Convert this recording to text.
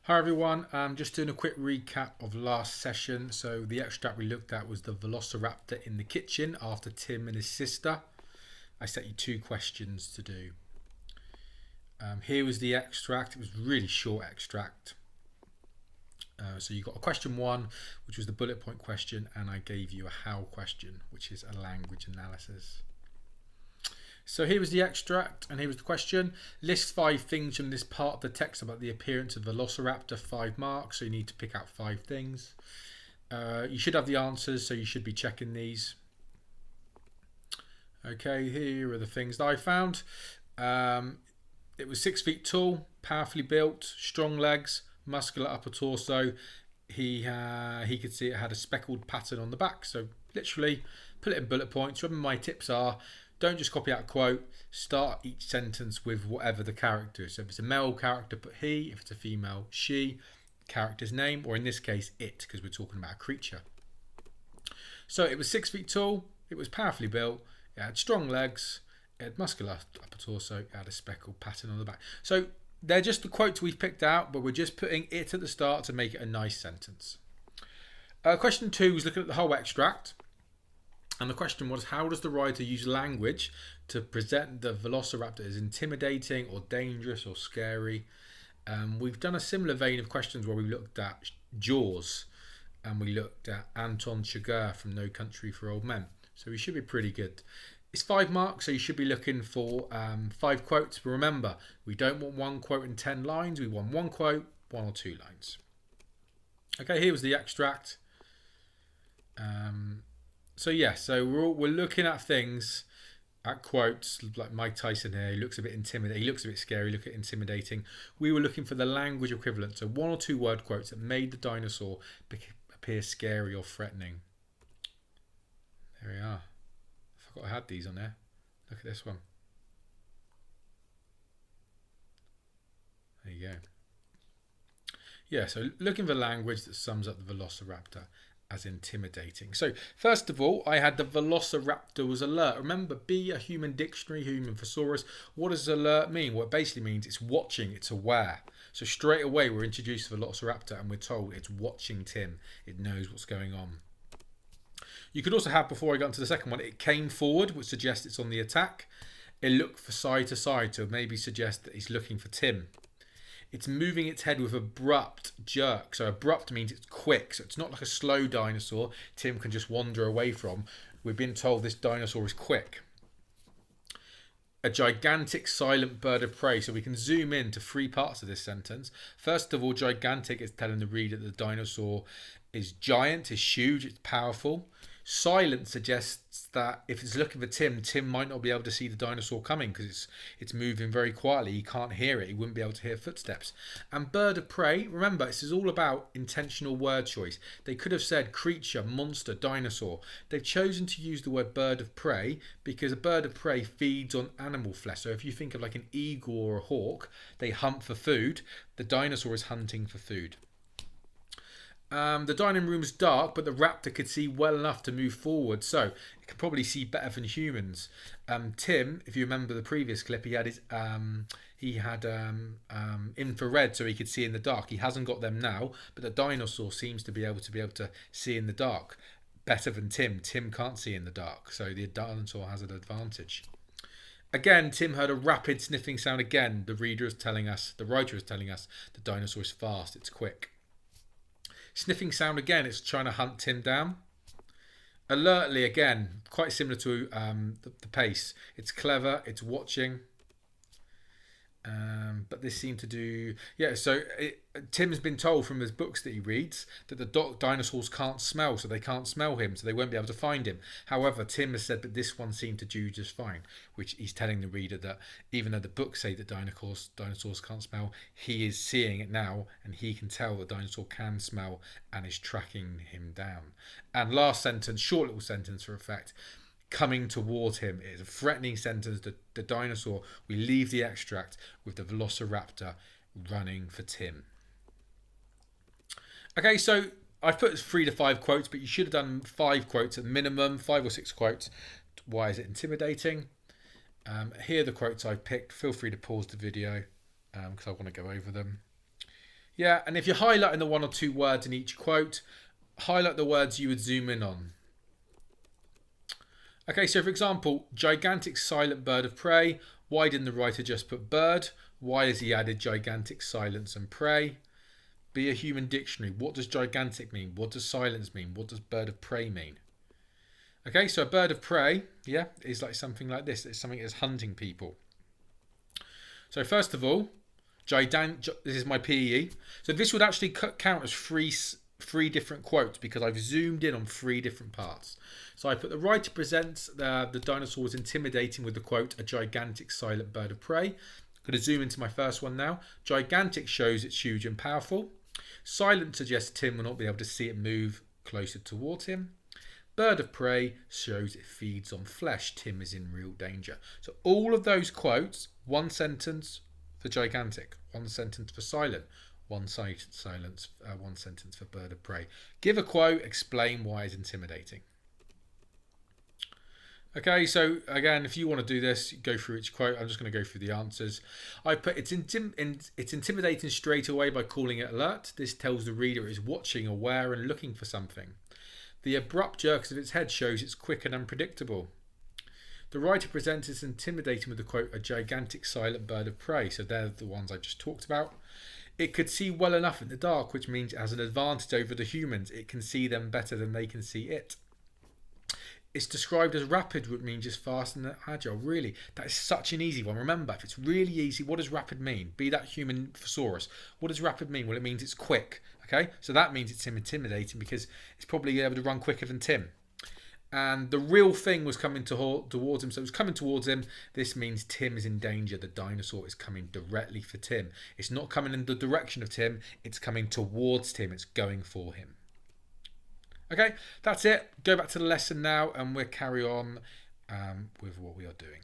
Hi everyone, just doing a quick recap of last session. So the extract we looked at was the velociraptor in the kitchen after Tim and his sister. I set you two questions to do. Here was the extract. It was a really short extract. So you got a question one, which was the bullet point question, and I gave you a how question, which is a language analysis. So here was the extract, and here was the question. List 5 things from this part of the text about the appearance of Velociraptor, 5 marks. So you need to pick out 5 things. You should have the answers, so you should be checking these. Okay, here are the things that I found. It was 6 feet tall, powerfully built, strong legs, muscular upper torso. He could see it had a speckled pattern on the back. So literally, put it in bullet points. Remember, my tips are: don't just copy out a quote. Start each sentence with whatever the character is. So if it's a male character, put he. If it's a female, she. Character's name, or in this case, it, because we're talking about a creature. So it was 6 feet tall. It was powerfully built. It had strong legs. It had muscular upper torso. It had a speckled pattern on the back. So they're just the quotes we've picked out, but we're just putting it at the start to make it a nice sentence. Question 2 was looking at the whole extract. And the question was, how does the writer use language to present the velociraptor as intimidating or dangerous or scary? We've done a similar vein of questions where we looked at Jaws and we looked at Anton Chigurh from No Country for Old Men. So we should be pretty good. It's 5 marks, so you should be looking for 5 quotes. But remember, we don't want one quote in 10 lines. We want one quote, 1 or 2 lines. Okay, here was the extract. So we're looking at things, at quotes like Mike Tyson here. He looks a bit intimidating. He looks a bit scary. Look at intimidating. We were looking for the language equivalent, so 1 or 2 word quotes that made the dinosaur appear scary or threatening. There we are. I forgot I had these on there. Look at this one. There you go. Yeah, so looking for language that sums up the velociraptor as intimidating. So first of all, I had the velociraptor was alert. Remember, be a human dictionary, human thesaurus. What does alert mean? Well, it basically means it's watching, it's aware. So straight away we're introduced to the velociraptor and we're told it's watching Tim. It knows what's going on. You could also have, before I got into the second one, it came forward, which suggests it's on the attack. It looked for side to side, to maybe suggest that he's looking for Tim. It's moving its head with abrupt jerk. So abrupt means it's quick. So it's not like a slow dinosaur Tim can just wander away from. We've been told this dinosaur is quick. A gigantic silent bird of prey. So we can zoom in to 3 parts of this sentence. First of all, gigantic is telling the reader that the dinosaur is giant, is huge, it's powerful. Silent suggests that if it's looking for Tim, Tim might not be able to see the dinosaur coming because it's moving very quietly. He can't hear it. He wouldn't be able to hear footsteps. And bird of prey, remember, this is all about intentional word choice. They could have said creature, monster, dinosaur. They've chosen to use the word bird of prey because a bird of prey feeds on animal flesh. So if you think of like an eagle or a hawk, they hunt for food. The dinosaur is hunting for food. The dining room's dark, but the raptor could see well enough to move forward, so it could probably see better than humans. Tim, if you remember the previous clip, he had infrared, so he could see in the dark. He hasn't got them now, but the dinosaur seems to be able to see in the dark better than Tim. Tim can't see in the dark, so the dinosaur has an advantage. Again, Tim heard a rapid sniffing sound. Again, the writer is telling us the dinosaur is fast, it's quick. Sniffing sound again, it's trying to hunt Tim down. Alertly again, quite similar to the pace. It's clever, it's watching. But this seemed to do... Yeah, so Tim's been told from his books that he reads that the dinosaurs can't smell, so they can't smell him, so they won't be able to find him. However, Tim has said that this one seemed to do just fine, which he's telling the reader that even though the books say that dinosaurs can't smell, he is seeing it now, and he can tell the dinosaur can smell and is tracking him down. And last sentence, short little sentence for effect, coming toward him. It is a threatening sentence. The dinosaur, we leave the extract with the velociraptor running for Tim. Okay, so I've put 3 to 5 quotes, but you should have done 5 quotes at minimum, 5 or 6 quotes. Why is it intimidating? Here are the quotes I picked. Feel free to pause the video because I want to go over them. Yeah, and if you're highlighting the one or two words in each quote, highlight the words you would zoom in on. Okay, so for example, gigantic silent bird of prey. Why didn't the writer just put bird? Why has he added gigantic silence and prey? Be a human dictionary. What does gigantic mean? What does silence mean? What does bird of prey mean? Okay, so a bird of prey, yeah, is like something like this. It's something that's hunting people. So first of all, this is my PE. So this would actually count as three different quotes because I've zoomed in on three different parts. So I put the writer presents the dinosaur was intimidating with the quote, a gigantic silent bird of prey. I'm going to zoom into my first one now. Gigantic shows it's huge and powerful. Silent suggests Tim will not be able to see it move closer towards him. Bird of prey shows it feeds on flesh. Tim is in real danger. So all of those quotes, one sentence for gigantic, one sentence for silent, one sentence for bird of prey. Give a quote, explain why it's intimidating. Okay, so again, if you want to do this, go through each quote. I'm just going to go through the answers. I put it's intimidating straight away by calling it alert. This tells the reader it is watching, aware, and looking for something. The abrupt jerks of its head shows it's quick and unpredictable. The writer presents as intimidating with the quote, a gigantic silent bird of prey. So they're the ones I just talked about. It could see well enough in the dark, which means it has an advantage over the humans. It can see them better than they can see it. It's described as rapid, which means just fast and agile. Really, that is such an easy one. Remember, if it's really easy, what does rapid mean? Be that human thesaurus. What does rapid mean? Well, it means it's quick. Okay, so that means it's intimidating because it's probably able to run quicker than Tim. And the real thing was coming towards him, so it was coming towards him. This means Tim is in danger. The dinosaur is coming directly for Tim. It's not coming in the direction of Tim. It's coming towards Tim. It's going for him. Okay, that's it. Go back to the lesson now and we'll carry on with what we are doing.